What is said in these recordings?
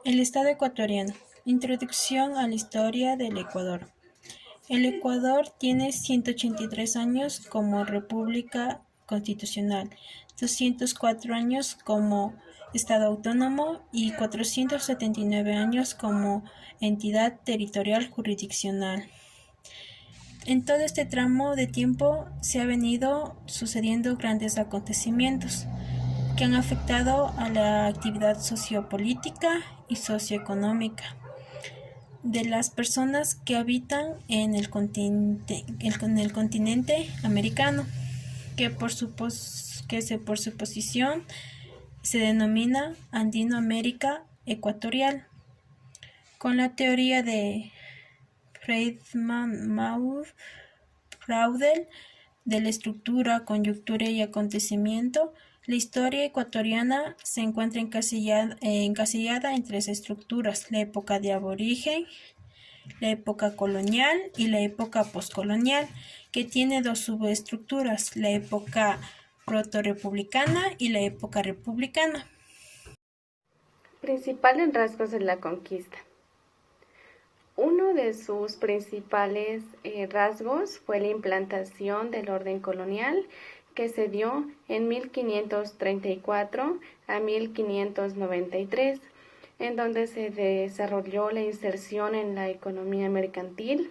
El Estado ecuatoriano. Introducción a la historia del Ecuador. El Ecuador tiene 183 años como república constitucional, 204 años como Estado autónomo y 479 años como entidad territorial jurisdiccional. En todo este tramo de tiempo se han venido sucediendo grandes acontecimientos que han afectado a la actividad sociopolítica y socioeconómica de las personas que habitan en el continente americano, que por su posición se denomina Andino-América Ecuatorial. Con la teoría de Friedman-Braudel de la estructura, coyuntura y acontecimiento, la historia ecuatoriana se encuentra encasillada en tres estructuras: la época de aborigen, la época colonial y la época postcolonial, que tiene dos subestructuras: la época protorepublicana y la época republicana. Principales rasgos de la conquista. Uno de sus principales rasgos fue la implantación del orden colonial, que se dio en 1534 a 1593, en donde se desarrolló la inserción en la economía mercantil,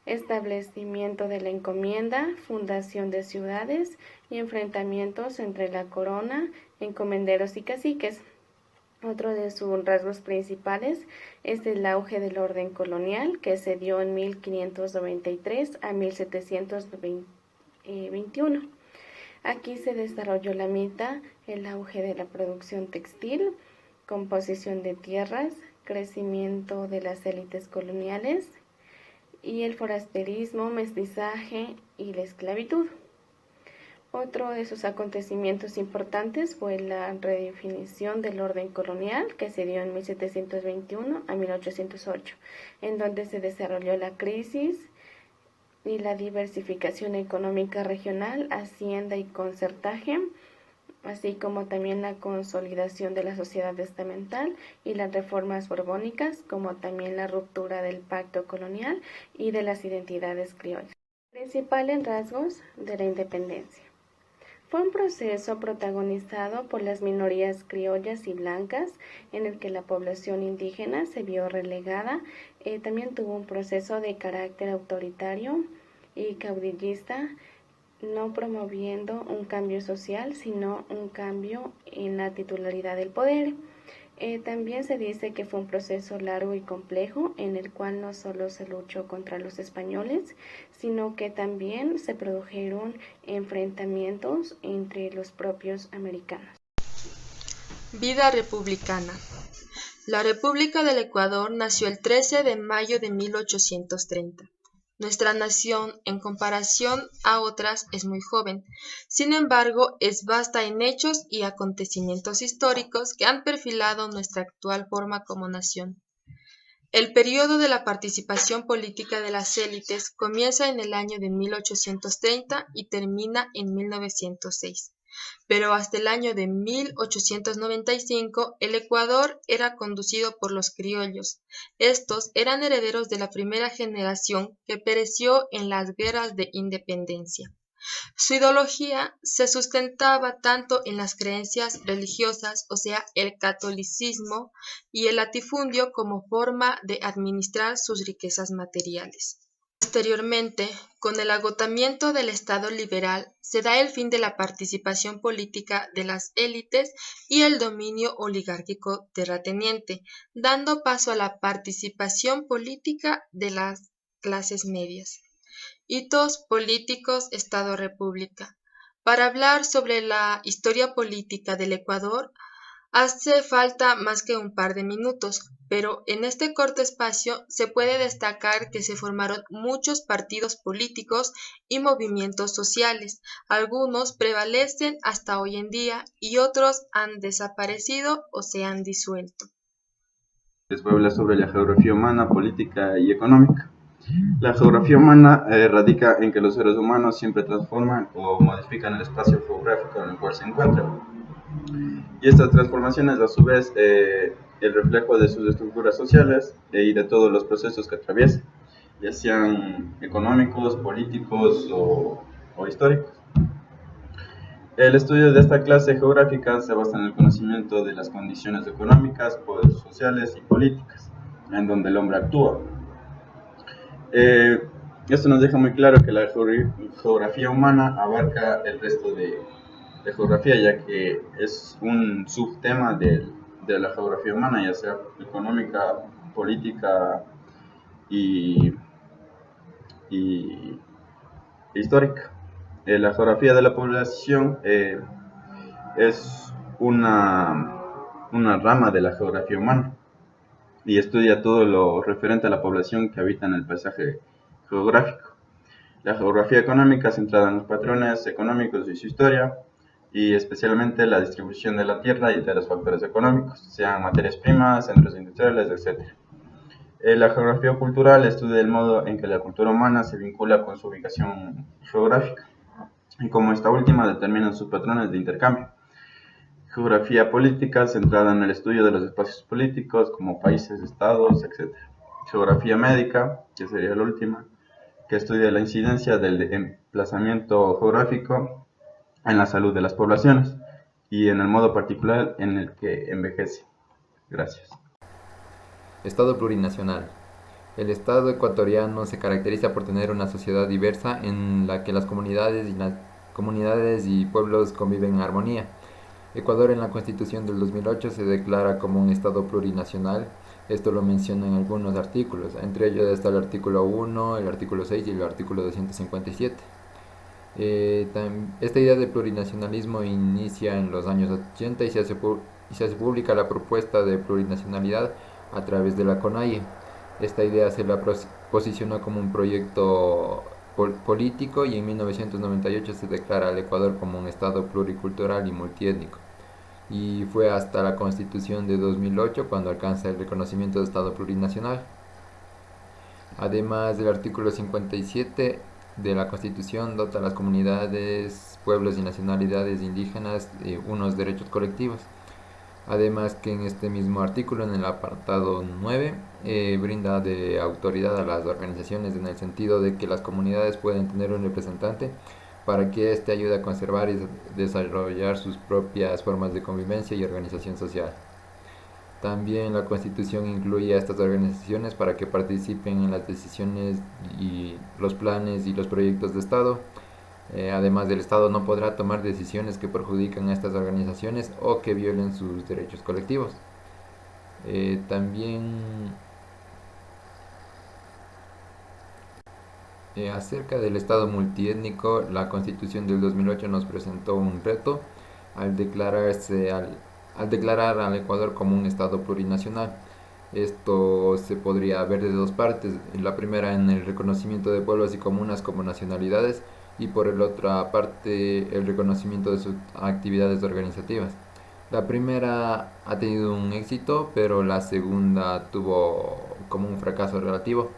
establecimiento de la encomienda, fundación de ciudades y enfrentamientos entre la corona, encomenderos y caciques. Otro de sus rasgos principales es el auge del orden colonial, que se dio en 1593 a 1721. Aquí se desarrolló la mitad, el auge de la producción textil, composición de tierras, crecimiento de las élites coloniales y el forasterismo, mestizaje y la esclavitud. Otro de sus acontecimientos importantes fue la redefinición del orden colonial, que se dio en 1721 a 1808, en donde se desarrolló la crisis y la diversificación económica regional, hacienda y concertaje, así como también la consolidación de la sociedad estamental y las reformas borbónicas, como también la ruptura del pacto colonial y de las identidades criollas. Principales rasgos de la independencia. Fue un proceso protagonizado por las minorías criollas y blancas, en el que la población indígena se vio relegada. También tuvo un proceso de carácter autoritario y caudillista, no promoviendo un cambio social, sino un cambio en la titularidad del poder. También se dice que fue un proceso largo y complejo, en el cual no solo se luchó contra los españoles, sino que también se produjeron enfrentamientos entre los propios americanos. Vida republicana. La República del Ecuador nació el 13 de mayo de 1830. Nuestra nación, en comparación a otras, es muy joven. Sin embargo, es vasta en hechos y acontecimientos históricos que han perfilado nuestra actual forma como nación. El periodo de la participación política de las élites comienza en el año de 1830 y termina en 1906. Pero hasta el año de 1895 el Ecuador era conducido por los criollos. Estos eran herederos de la primera generación que pereció en las guerras de independencia. Su ideología se sustentaba tanto en las creencias religiosas, o sea, el catolicismo, y el latifundio como forma de administrar sus riquezas materiales. Posteriormente, con el agotamiento del Estado liberal, se da el fin de la participación política de las élites y el dominio oligárquico terrateniente, dando paso a la participación política de las clases medias. Hitos políticos Estado-República. Para hablar sobre la historia política del Ecuador, hace falta más que un par de minutos, pero en este corto espacio se puede destacar que se formaron muchos partidos políticos y movimientos sociales. Algunos prevalecen hasta hoy en día y otros han desaparecido o se han disuelto. Les voy a hablar sobre la geografía humana, política y económica. La geografía humana radica en que los seres humanos siempre transforman o modifican el espacio geográfico en el cual se encuentran. Y estas transformaciones a su vez el reflejo de sus estructuras sociales y de todos los procesos que atraviesa, ya sean económicos, políticos o históricos. El estudio de esta clase geográfica se basa en el conocimiento de las condiciones económicas, sociales y políticas en donde el hombre actúa. Esto nos deja muy claro que la geografía humana abarca el resto de geografía, ya que es un subtema de la geografía humana, ya sea económica, política y, y histórica. La geografía de la población es una rama de la geografía humana y estudia todo lo referente a la población que habita en el paisaje geográfico. La geografía económica centrada en los patrones económicos y su historia, y especialmente la distribución de la tierra y de los factores económicos, sean materias primas, centros industriales, etc. La geografía cultural estudia el modo en que la cultura humana se vincula con su ubicación geográfica y cómo esta última determina sus patrones de intercambio. Geografía política centrada en el estudio de los espacios políticos como países, estados, etc. Geografía médica, que sería la última, que estudia la incidencia del emplazamiento geográfico en la salud de las poblaciones y en el modo particular en el que envejece. Gracias. Estado plurinacional. El Estado ecuatoriano se caracteriza por tener una sociedad diversa en la que las comunidades y pueblos conviven en armonía. Ecuador en la Constitución del 2008 se declara como un Estado plurinacional. Esto lo menciona en algunos artículos, entre ellos está el artículo 1, el artículo 6 y el artículo 257. Esta idea de plurinacionalismo inicia en los años 80 y se hace pública la propuesta de plurinacionalidad a través de la CONAIE. Esta idea se la posicionó como un proyecto político y en 1998 se declara al Ecuador como un Estado pluricultural y multiétnico. Y fue hasta la Constitución de 2008 cuando alcanza el reconocimiento de Estado plurinacional. Además del artículo 57 de la Constitución dota a las comunidades, pueblos y nacionalidades indígenas unos derechos colectivos. Además que en este mismo artículo, en el apartado 9, brinda de autoridad a las organizaciones en el sentido de que las comunidades pueden tener un representante para que éste ayude a conservar y desarrollar sus propias formas de convivencia y organización social. También la Constitución incluye a estas organizaciones para que participen en las decisiones y los planes y los proyectos de Estado. Además, el Estado no podrá tomar decisiones que perjudican a estas organizaciones o que violen sus derechos colectivos. Acerca del Estado multiétnico, la Constitución del 2008 nos presentó un reto al declarar al Ecuador como un Estado plurinacional. Esto se podría ver de dos partes. La primera en el reconocimiento de pueblos y comunas como nacionalidades y por la otra parte el reconocimiento de sus actividades organizativas. La primera ha tenido un éxito, pero la segunda tuvo como un fracaso relativo.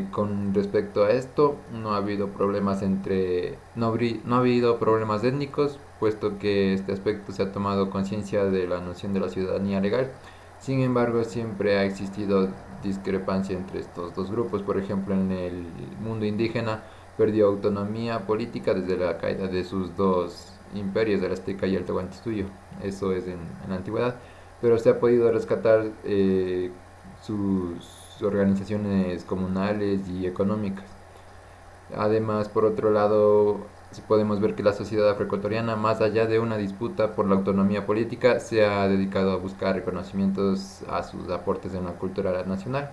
Con respecto a esto, no ha habido problemas no ha habido problemas étnicos, puesto que este aspecto se ha tomado conciencia de la noción de la ciudadanía legal. Sin embargo, siempre ha existido discrepancia entre estos dos grupos. Por ejemplo, en el mundo indígena perdió autonomía política desde la caída de sus dos imperios, el Azteca y el Tahuantinsuyo. Eso es en la antigüedad, pero se ha podido rescatar sus organizaciones comunales y económicas. Además, por otro lado, podemos ver que la sociedad afroecuatoriana, más allá de una disputa por la autonomía política, se ha dedicado a buscar reconocimientos a sus aportes en la cultura nacional.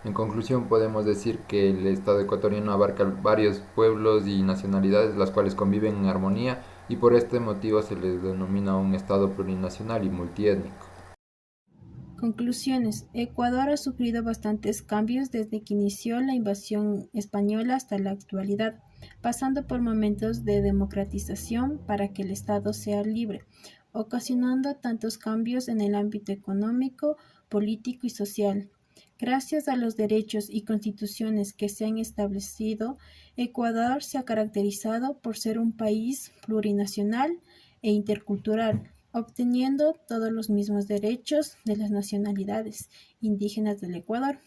En conclusión, podemos decir que el Estado ecuatoriano abarca varios pueblos y nacionalidades, las cuales conviven en armonía, y por este motivo se les denomina un Estado plurinacional y multiétnico. Conclusiones. Ecuador ha sufrido bastantes cambios desde que inició la invasión española hasta la actualidad, pasando por momentos de democratización para que el Estado sea libre, ocasionando tantos cambios en el ámbito económico, político y social. Gracias a los derechos y constituciones que se han establecido, Ecuador se ha caracterizado por ser un país plurinacional e intercultural, obteniendo todos los mismos derechos de las nacionalidades indígenas del Ecuador.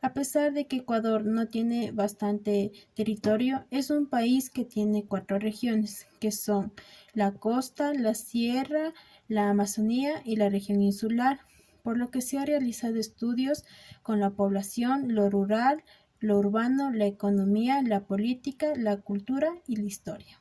A pesar de que Ecuador no tiene bastante territorio, es un país que tiene 4 regiones, que son la costa, la sierra, la Amazonía y la región insular, por lo que se han realizado estudios con la población, lo rural, lo urbano, la economía, la política, la cultura y la historia.